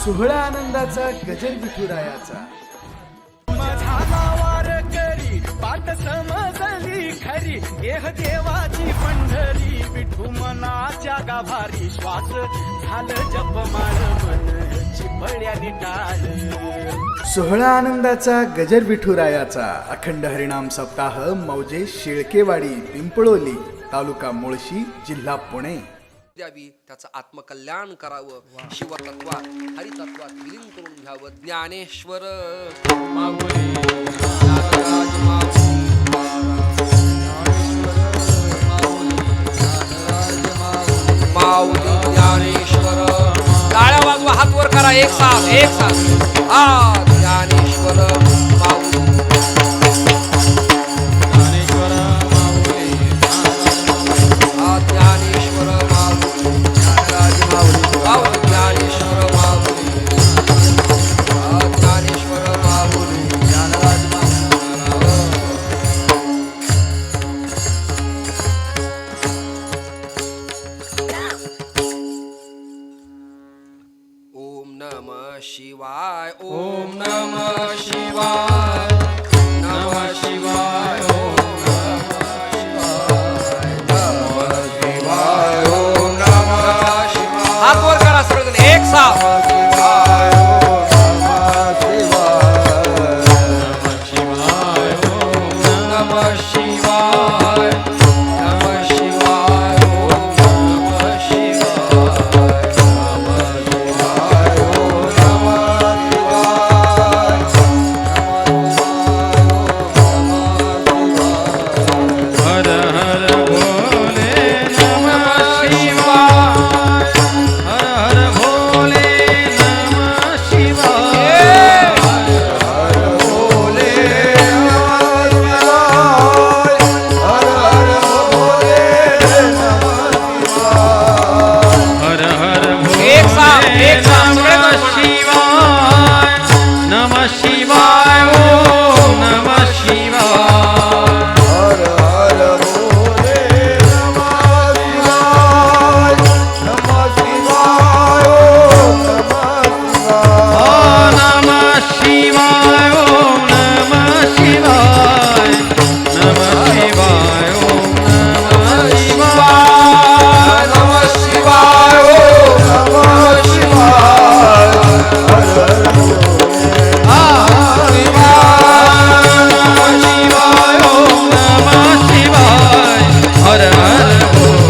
सोहळा आनंदाचा गजर विठुरायाचा पाठ समजली खरी एह देवाची पंढरी विठू मनाच्या गाभारी श्वास झालं जपमाळ मन चिपळ्याने टाळ सोहळा आनंदाचा गजर विठुरायाचा अखंड हरिनाम सप्ताह मौजे शेळकेवाडी पिंपळोली तालुका मुळशी जिल्हा पुणे द्यावी त्याचं आत्मकल्याण करावं शिवतत्वात हरितत्वात विलीन करून घ्यावं ज्ञानेश्वर माऊली ज्ञानराज माऊली ज्ञानेश्वर टाळ्या वाजवा हात वर करा एक साथ हा ज्ञानेश्वर माऊली शिवाय ओम नमः शिवाय नमः शिवाय ओम नमः शिवाय ओम नमः शिवाय हात वर करा सगळेजण एक साथ हर हर